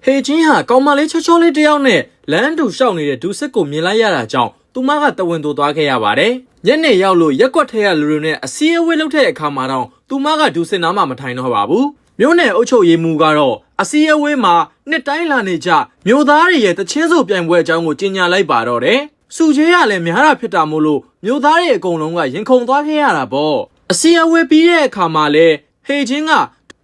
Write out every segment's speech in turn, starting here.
ဟေချင်းဟာကောင်မလေးချောချောလေးတယောက်နဲ့လမ်းတူရှောက်နေတဲ့ဒူစစ်ကိုမြင်လိုက်ရတာကြောင့်သူမကတဝင်းတိုသွားခဲ့ရပါတယ်။ညနေရောက်လို့ရက်ကွက်ထဲကလူတွေနဲ့အစည်းအဝေးလုပ်တဲ့အခါမှာတော့သူမကဒူစစ်နားမှာမထိုင်တော့ပါဘူး။မြို့နယ်အုပ်ချုပ်ရေးမှူးကတော့အစည်းအဝေးမှာနှစ်တိုင်းလာနေကြမြို့သားတွေရဲ့တချင်းဆိုပြိုင်ပွဲအကြောင်းကိုကြေညာလိုက်ပါတော့တယ်။စုချေးရလည်းများတာဖြစ်တာမို့လို့မြို့သားတွေအကုန်လုံးကရင်ခုန်သွားခဲ့ရတာပေါ့။အစည်းအဝေးပြီးတဲ့အခါမှာလည်းဟေချင်းက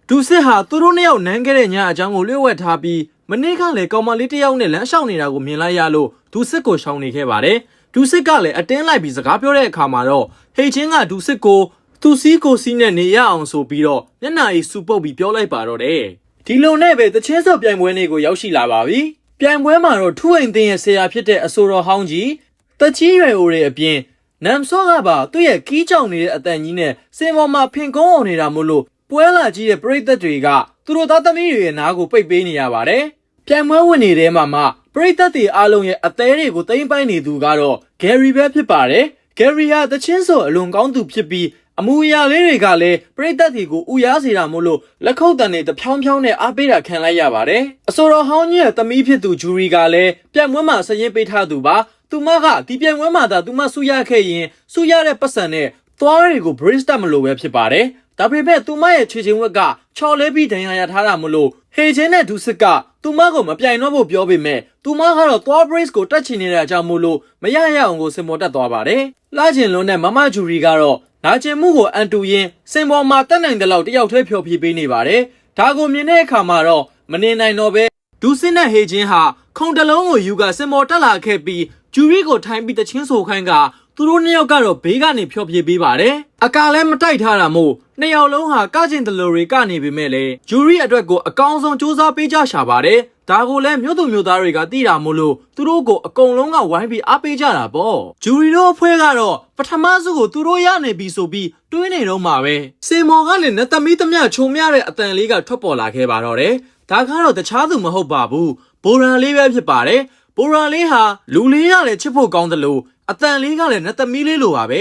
ဒူစစ်ဟာသူတို့နှစ်ယောက်နန်းခဲ့တဲ့ညအကြောင်းကိုလျှို့ဝှက်ထားပြီးမနေ့ကလည်းကောင်မလေးတစ်ယောက်နဲ့လမ်းလျှောက်နေတာကိုမြင်လိုက်ရလို့ဒူစစ်ကိုရှောင်နေခဲ့ပါတယ်။ဒူစစ်ကလည်းအတင်းလိုက်ပြီးစကားပြောတဲ့အခါမှာတော့ဟေချင်းကဒူစစ်ကိုသူစီးကိုစီးနဲ့နေရအောင်ဆိုပြီးတော့မျက်နှာကြီးစူပုတ်ပြီးပြောလိုက်ပါတော့တယ်။ဒီလိုနဲ့ပဲတချင်းစော်ပြိုင်ပွဲလေးကိုရောက်ရှိလာပါပြီ။ပြိုင်ပွဲမှာတော့ထူးအိမ်သိန်းရဲ့ဆရာဖြစ်တဲ့အဆိုတော်ဟောင်းကြီးတကြီးရွယ်အိုတွေအပြင်နမ်ဆော့ကပါသူ့ရဲ့ကီးကြောင်နေတဲ့အတန်ကြီးနဲ့စင်ပေါ်မှာဖင်ကုန်းအောင်နေတာမို့လို့ပွဲလာကြီးတဲ့ပရိသတ်တွေကသူတို့သားသမီးတွေရဲ့နားကိုပိတ်ပေးနေရပါတယ်။ပြိုင်ပွဲဝင်နေတဲ့မှာပရိသတ်တွေအားလုံးရဲ့အသေးတွေကိုတိမ့်ပိုင်နေသူကတော့ဂယ်ရီပဲဖြစ်ပါတယ်။ဂယ်ရီဟာတချင်းစော်အလွန်ကောင်းသူဖြစ်ပြီးအမူအရာလေးတွေကလည်းပရိသတ်တွေကိုဥရားစေတာမို့လို့လက်ခုပ်တန်တွေတဖြောင်းဖြောင်းနဲ့အားပေးတာခံလိုက်ရပါတယ်။အဆိုတော်ဟောင်းကြီးရဲ့သမီးဖြစ်သူဂျူရီကလည်းပြိုင်ပွဲမှာစရင်ပေးထားသူပါ။သူမကဒီပြိုင်ပွဲမှာသူမဆူရခဲ့ရင်ဆူရတဲ့ပတ်စံနဲ့သွားတွေကို brace တက်မလို့ပဲဖြစ်ပါတယ်။ဒါပေမဲ့သူမရဲ့ခြေချင်းဝက်ကချော်လဲပြီးဒဏ်ရာရထားတာမလို့ဟေချင်းနဲ့ဒူစစ်ကသူမကိုမပြိုင်တော့ဖို့ပြောပေမဲ့သူမကတော့သွား brace ကိုတက်ချင်နေတာကြောင့်မို့လို့မရရအောင်ကိုစင်ပေါ်တက်သွားပါတယ်။လှကျင်လွန်းနဲ့မမဂျူရီကတော့နာကျင်မှုကိုအန်တူရင်စင်ပေါ်မှာတက်နိုင်တဲ့လောက်တယောက်တည်းဖျော်ဖြေပေးနေပါတယ်။ဒါကိုမြင်တဲ့အခါမှာတော့မနေနိုင်တော့ပဲဒူစစ်နဲ့ဟေချင်းဟာခုံတလုံးကိုယူကစင်ပေါ်တက်လာခဲ့ပြီးဂျူရီကိုထိုင်းပြီးတချင်းဆိုခိုင်းကသူတို့နှစ်ယောက်ကတော့ဘေးကနေဖျော်ဖြေပေးပါတယ်။အကာလည်းမတိုက်ထားတာမို့နှစ်ယောက်လုံးဟာကကျင်တလူတွေကနေပေမဲ့လေဂျူရီအတွက်ကိုအကောင်းဆုံးစူးစမ်းပေးကြရှာပါတယ်။ဒါကိုလည်းမြို့သူမြို့သားတွေကသိတာမို့လို့သူတို့ကိုအကုန်လုံးကဝိုင်းပြီးအားပေးကြတာပေါ့။ဂျူရီတို့အဖွဲ့ကတော့ပထမစုကိုသူတို့ရနေပြီဆိုပြီးတွေးနေတော့မှာပဲ။စင်မော်ကလည်းနတ်သမီးသမ ချုံမြတဲ့အတန်လေးကထွက်ပေါ်လာခဲ့ပါတော့တယ်။ဒါကတော့တခြားသူမဟုတ်ပါဘူး။ဘိုရာလေးပဲဖြစ်ပါတယ်။ဘိုရာလေးဟာလူလေးရလည်းချစ်ဖို့ကောင်းတယ်လို့အတန်လေးကလည်းနတ်သမီးလေးလိုပါပဲ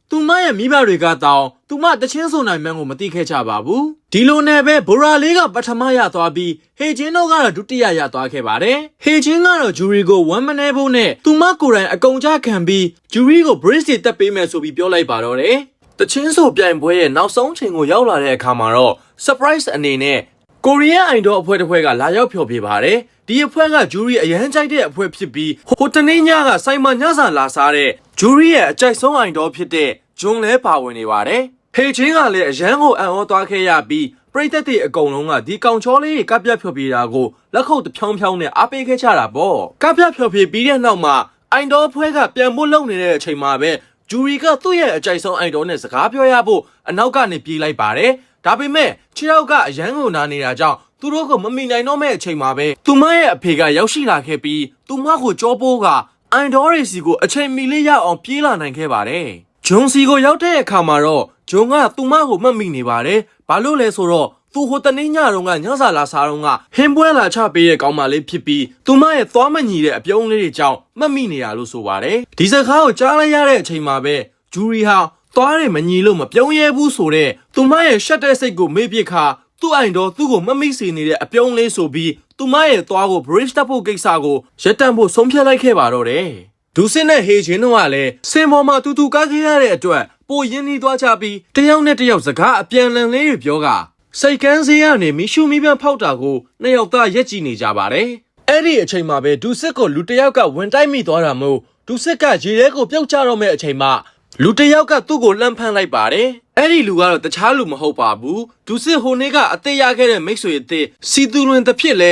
သူမရဲ့မိဘတွေကတောင်းသူမတချင်းဆိုနိုင်မှန်းကိုမသိခဲ့ကြပါဘူးဒီလိုနဲ့ပဲဘိုရာလေးကပထမရသွားပြီးဟေချင်းတို့ကတော့ဒုတိယရသွားခဲ့ပါတယ်ဟေချင်းကတော့ဂျူရီကိုဝမ်းမနေဖို့နဲ့သူမကိုယ်တိုင်အကုန်ချခံပြီးဂျူရီကို brace တွေတက်ပေးမယ်ဆိုပြီးပြောလိုက်ပါတော့တယ်တချင်းဆိုပြိုင်ပွဲရဲ့နောက်ဆုံးချိန်ကိုရောက်လာတဲ့အခါမှာတော့ surprise အနေနဲ့ကိုရီးယားအိုင်ဒိုအဖွဲ့တစ်ဖွဲ့ကလာရောက်ဖျော်ဖြေပါတယ်ဒီအဖွဲ့ကဂျူရီအရန်ကြိုက်တဲ့အဖွဲ့ဖြစ်ပြီးဟိုတနေ့ညကစိုင်းမညစာလာစားတဲ့ဂျူရီရဲ့အကြိုက်ဆုံးအိုင်ဒိုဖြစ်တဲ့ဂျွန်လဲပါဝင်နေပါတယ်ဟေချင်းကလည်းအရန်ကိုအံ့ဩသွားခဲ့ရပြီးပရိသတ်တွေအကုန်လုံးကဒီကောင်ချောလေးကပြတ်ဖျော်ဖြေတာကိုလက်ခုပ်တဖြောင်းဖြောင်းနဲ့အားပေးခဲ့ကြတာပေါ့ကပြတ်ဖျော်ဖြေပြီးတဲ့နောက်မှာအိုင်ဒိုအဖွဲ့ကပြန်ဖို့လုပ်နေတဲ့အချိန်မှာပဲဂျူရီကသူ့ရဲ့အကြိုက်ဆုံးအိုင်ဒိုနဲ့စကားပြောရဖို့အနောက်ကနေပြေးလိုက်ပါတယ်ဒါပေမဲ့ခြေထောက်ကအရန်ကိုနာနေတာကြောင့်သူတို့ကမမိနိုင်တော့မဲ့အချိန်မှာပဲသူမရဲ့အဖေကရောက်ရှိလာခဲ့ပြီးသူမကိုကြောပိုးကအိုင်ဒေါ်ရီစီကိုအချိန်မီလေးရအောင်ပြေးလာနိုင်ခဲ့ပါတယ်ဂျွန်စီကိုရောက်တဲ့အခါမှာတော့ဂျွန်ကသူမကိုမှတ်မိနေပါတယ်ဘာလို့လဲဆိုတော့သူဟိုတနေ့ညတုန်းကညစာလာစားတုန်းကဟင်းပွဲလာချပေးတဲ့ကောင်မလေးဖြစ်ပြီးသူမရဲ့သွားမညီတဲ့အပြုံးလေးတွေကြောင့်မှတ်မိနေရလို့ဆိုပါတယ်ဒီစကားကိုကြားလိုက်ရတဲ့အချိန်မှာပဲဂျူရီဟာသွားတယ်မညီလို့မပြုံးရဲဘူးဆိုတဲ့သူမရဲ့ရှက်တဲ့စိတ်ကိုမေ့ပစ်ခါသူ့အိုင်တော့သူ့ကိုမမိစေနေတဲ့အပြုံးလေးဆိုပြီးသူမရဲ့သွားကို bridge တက်ဖို့ကိစ္စကိုရပ်တန့်ဖို့ဆုံးဖြတ်လိုက်ခဲ့ပါတော့တယ်ဒူစစ်နဲ့ဟေချင်းတို့ကလည်းစင်ပေါ်မှာတူတူကားခဲ့ရတဲ့အတွက်ပိုရင်းနှီးသွားကြပြီးတယောက်နဲ့တယောက်စကားအပြန်အလှန်လေးတွေပြောကစိတ်ကန်းစေးကနေမီရှူမီပန်းဖောက်တာကိုနှစ်ယောက်သားရက်ကြည့်နေကြပါတယ်အဲ့ဒီအချိန်မှာပဲဒူစစ်ကိုလူတယောက်ကဝင်တိုက်မိသွားတာမို့ဒူစစ်ကရေထဲကိုပြုတ်ကျတော့မဲ့အချိန်မှာလူတယောက်ကသူ့ကိုလှမ်းဖမ်းလိုက်ပါတယ်အဲ့ဒီလူကတော့တခြားလူမဟုတ်ပါဘူးဒူစစ်ဟိုနေ့ကအသေးရခဲ့တဲ့မိတ်ဆွေအသေးစီသူလွင်တစ်ဖြစ်လဲ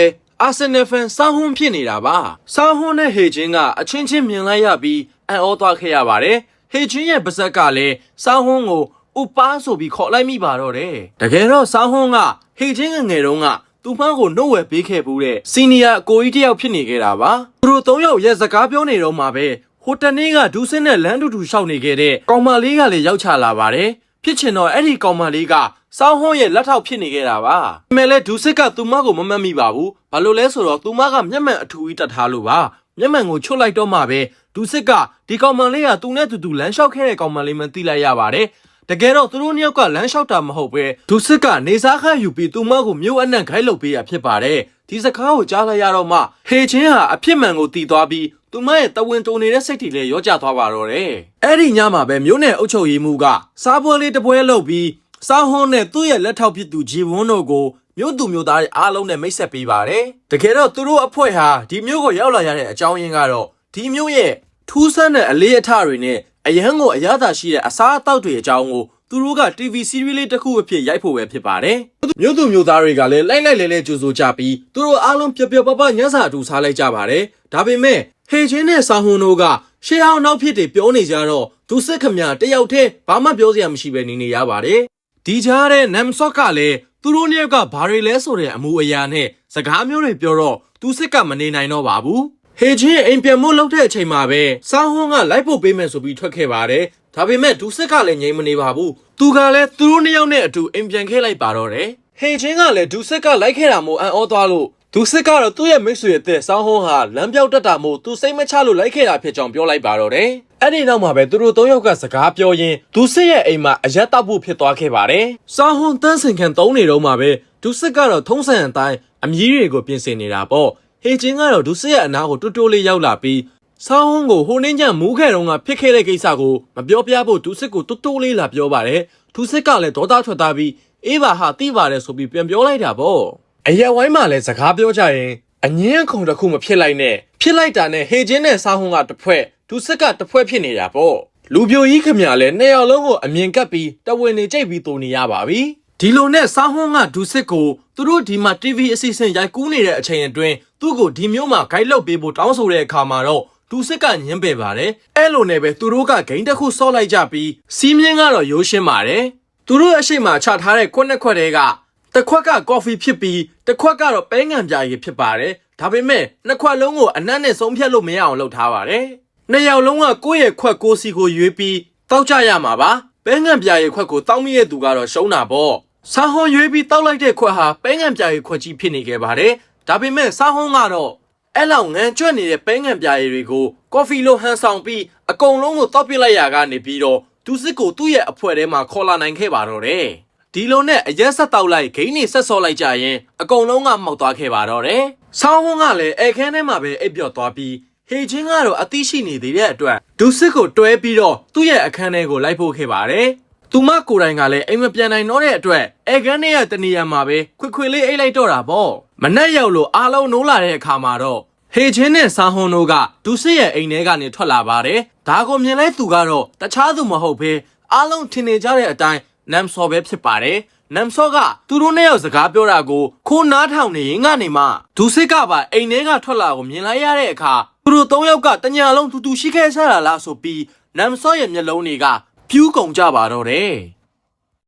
အာဆင်နယ်ဖန်ဆောင်းဟွန်းဖြစ်နေတာပါဆောင်းဟွန်းနဲ့ဟေချင်းကအချင်းချင်းမြင်လိုက်ရပြီးအံ့ဩသွားခဲ့ရပါတယ်ဟေချင်းရဲ့ပါဇက်ကလည်းဆောင်းဟွန်းကိုဥပါဆိုပြီးခေါ်လိုက်မိပါတော့တယ်တကယ်တော့ဆောင်းဟွန်းကဟေချင်းငယ်တုန်းကသူ့ဖန်းကိုနှုတ်ဝယ်ပေးခဲ့ဘူးတဲ့စီနီယာအကိုကြီးတယောက်ဖြစ်နေခဲ့တာပါသူတို့၃ယောက်ရဲ့စကားပြောနေတော့မှပဲဟိုတနေ့ကဒူးစင်းနဲ့လမ်းတူတူရှောက်နေခဲ့တဲ့ကောင်မလေးကလည်းရောက်ချလာပါတယ်ဖြစ်ချင်တော့အဲ့ဒီကောင်မလေးကစောင်းဟွန်းရဲ့လက်ထောက်ဖြစ်နေခဲ့တာပါဒါပေမဲ့လည်းဒူးစစ်ကသူမကိုမမှတ်မိပါဘူးဘာလို့လဲဆိုတော့သူမကမျက်မှန်အထူကြီးတတ်ထားလို့ပါမျက်မှန်ကိုချွတ်လိုက်တော့မှပဲဒူးစစ်ကဒီကောင်မလေးကသူနဲ့တူတူလမ်းလျှောက်ခဲ့တဲ့ကောင်မလေးမှသိလိုက်ရပါတယ်တကယ်တော့သူတို့နှစ်ယောက်ကလမ်းလျှောက်တာမဟုတ်ပဲဒူးစစ်ကနေစားခတ်ယူပြီးသူမကိုမြို့အနှံ့ခိုင်းလုပ်ပေးရဖြစ်ပါတယ်ဒီ ဒီစကားကိုကြားလိုက်ရတော့မှဟေချင်းဟာအဖြစ်မှန်ကိုတည်သွားပြီးသူမရဲ့တဝင်းတုံနေတဲ့စိတ်တွေလည်းရောကျသွားပါတော့တယ်အဲ့ဒီညမှာပဲမြို့နယ်အုပ်ချုပ်ရေးမှူးကစားပွဲလေးတစ်ပွဲလုပ်ပြီးစားဟွန်းနဲ့သူ့ရဲ့လက်ထောက်ဖြစ်သူဂျီဝွန်းတို့ကိုမြို့သူမြို့သားတွေအားလုံးနဲ့မိတ်ဆက်ပေးပါတယ်တကယ်တော့သူတို့အဖွဲ့ဟာဒီမြို့ကိုရောက်လာရတဲ့အကြောင်းရင်းကတော့ဒီမြို့ရဲ့ထူးဆန်းတဲ့အလေးအထတွေနဲ့အရန်ကိုအရသာရှိတဲ့အစားအသောက်တွေအကြောင်းကိုသူတို့က TV series လေးတစ်ခုအဖြစ်ရိုက်ဖို့ပဲဖြစ်ပါတယ်မြို့သူမြို့သားတွေကလည်းလိုက်လဲကြိုဆိုကြပြီးသူတို့အားလုံးပျော်ပညစာအတူစားလိုက်ကြပါတယ်ဒါပေမဲ့ဟေချင်းနဲ့စာဟွန်းတို့ကရှေးအောင်နောက်ဖြစ်တွေပြောနေကြတော့ဒုစစ်ခမတယောက်တည်းဘာမှပြောစရာမရှိပဲနေရပါတယ်ဒီကြားတဲ့နမ်ဆော့ကလည်းသူတို့နှစ်ယောက်ကဘာတွေလဲဆိုတဲ့အမူအရာနဲ့စကားမျိုးတွေပြောတော့သူစစ်ကမနေနိုင်တော့ပါဘူးဟေချင်းအိမ်ပြန်မို့လောက်တဲ့အချိန်မှာပဲစာဟွန်းကလိုက်ဖို့ပေးမယ်ဆိုပြီးထွက်ခဲ့ပါတယ်ဒါပေမဲ့ဒုစစ်ကလည်းငြိမ်မနေပါဘူးသူကလည်းသူတို့နှစ်ယောက်နဲ့အတူအိမ်ပြန်ခဲ့လိုက်ပါတော့တယ်ဟေချင်းကလည်းဒုစစ်ကလိုက်ခဲ့တာမို့အံ့ဩသွားလို့ဒုစစ်ကတော့သူ့ရဲ့မိတ်ဆွေအသက်စာဟွန်းဟာလမ်းပြောက်တက်တာမို့သူစိတ်မချလို့လိုက်ခဲ့တာဖြစ်ကြောင်းပြောလိုက်ပါတော့တယ်အဲ့ဒီနောက်မှာပဲသူတို့၃ယောက်ကစကားပြောရင်းဒုစစ်ရဲ့အိမ်မှာအရက်တောက်ဖို့ဖြစ်သွားခဲ့ပါတယ်စာဟွန်းတန်းစင်ခံသုံးနေတော့မှာပဲဒုစစ်ကတော့ထုံးစံအတိုင်းအမြီးတွေကိုပြင်ဆင်နေတာပေါ့ဟေချင်းကတော့ဒုစစ်ရဲ့အနားကိုတိုးလေးရောက်လာပြီးဆောင်းဟွန်းကိုဟိုနှင်းကျမူးခဲ့တော့ကဖြစ်ခဲ့တဲ့ကိစ္စကိုမပြောပြဖို့ဒုစစ်ကိုတိုးလေးလာပြောပါတယ်ဒုစစ်ကလည်းဒေါသထွက်သွားပြီးအေးပါဟာတိပါတယ်ဆိုပြီးပြန်ပြောလိုက်တာပေါ့အရက်ဝိုင်းမှာလည်းစကားပြောကြရင်အငင်းခုံတစ်ခုမဖြစ်လိုက်နဲ့ဖြစ်လိုက်တာနဲ့ဟေချင်းနဲ့ဆောင်းဟွန်းကတစ်ဖွဲ့ဒုစစ်ကတစ်ဖွဲ့ဖြစ်နေတာပေါ့လူပြိုကြီးခမရလည်းနှစ်ယောက်လုံးကိုအမြင်ကပ်ပြီးတဝင်းနေကြိတ်ပြီးတူနေရပါပြီဒီလိုနဲ့ဆောင်းဟွန်းကဒုစစ်ကိုသူတို့ဒီမှာ TV အစီအစဉ်ရိုက်ကူးနေတဲ့အချိန်အတွင်းသူ့ကိုဒီမျိုးမှာဂိုက်လုပ်ပေးဖို့တောင်းဆိုတဲ့အခါမှာတော့ဒုစစ်ကညှင်းပယ်ပါတယ်အဲ့လိုနဲ့ပဲသူတို့ကဂိမ်းတစ်ခုစော့လိုက်ကြပြီးစီးမြင်းကတော့ရိုးရှင်းပါတယ်သူတို့အရှိမချထားတဲ့ခွက်နှစ်ခွက်တွေကတစ်ခွက်ကကော်ဖီဖြစ်ပြီးတစ်ခွက်ကတော့ပဲငံပြာရည်ဖြစ်ပါတယ်ဒါပေမဲ့နှစ်ခွက်လုံးကိုအနက်နဲ့ဆုံးဖြတ်လို့မရအောင်လုပ်ထားပါတယ်နှစ်ယောက်လုံးကကိုယ့်ရဲ့ခွက်ကိုစီကိုရွေးပြီးတောက်ကြရမှာပါပဲငံပြာရည်ခွက်ကိုတောက်မိတဲ့သူကတော့ရှုံးတာပေါ့စာဟွန်းရွေးပြီးတောက်လိုက်တဲ့ခွက်ဟာပဲငံပြာရည်ခွက်ကြီးဖြစ်နေခဲ့ပါတယ်ဒါပေမဲ့စာဟွန်းကတော့အဲ့လောက်ငန်းကျွတ်နေတဲ့ပဲငံပြာရည်တွေကိုကော်ဖီလိုဟန်ဆောင်ပြီးအကုန်လုံးကိုတောက်ပစ်လိုက်ရကနေပြီးတော့ဒုစစ်ကိုသူ့ရဲ့အဖွဲထဲမှာခေါ်လာနိုင်ခဲ့ပါတော့တယ်ဒီလိုနဲ့အရက်ဆက်တောက်လိုက်ဂိမ်းနေဆက်စော်လိုက်ကြရင်အကုန်လုံးကမှောက်သွားခဲ့ပါတော့တယ်ဆောင်းဝန်းကလည်းအခန်းထဲမှာပဲအိပ်ပျော်သွားပြီးဟေချင်းကတော့အသိရှိနေသေးတဲ့အတွက်ဒုစစ်ကိုတွဲပြီးတော့သူ့ရဲ့အခန်းထဲကိုလိုက်ဖို့ခဲ့ပါတယ်သူမကိုယ်တိုင်ကလည်းအိမ်မပြန်နိုင်တော့တဲ့အတွက်အခန်းထဲကတနေရာမှာပဲခွေလေးအိတ်လိုက်တော့တာပေါ့မနှက်ရောက်လို့အားလုံးနိုးလာတဲ့အခါမှာတော့ဟေချင်းနဲ့စာဟွန်တို့ကဒုစစ်ရဲ့အိမ်ထဲကနေထွက်လာပါတယ်ဒါကိုမြင်လိုက်သူကတော့တခြားသူမဟုတ်ဘဲအားလုံးထင်နေကြတဲ့အတိုင်းနမ်ဆော်ပဲဖြစ်ပါတယ်နမ်ဆော့ကသူတို့နဲ့ရောက်စကားပြောတာကိုခိုးနားထောင်နေရင်ကနေမှဒုစစ်ကပါအိမ်ထဲကထွက်လာကိုမြင်လိုက်ရတဲ့အခါသူတို့၃ယောက်ကတညာလုံးတူတူရှိခဲ့ကြတာလားဆိုပြီးနမ်ဆော့ရဲ့မျက်လုံးတွေကပြူးကုန်ကြပါတော့တယ်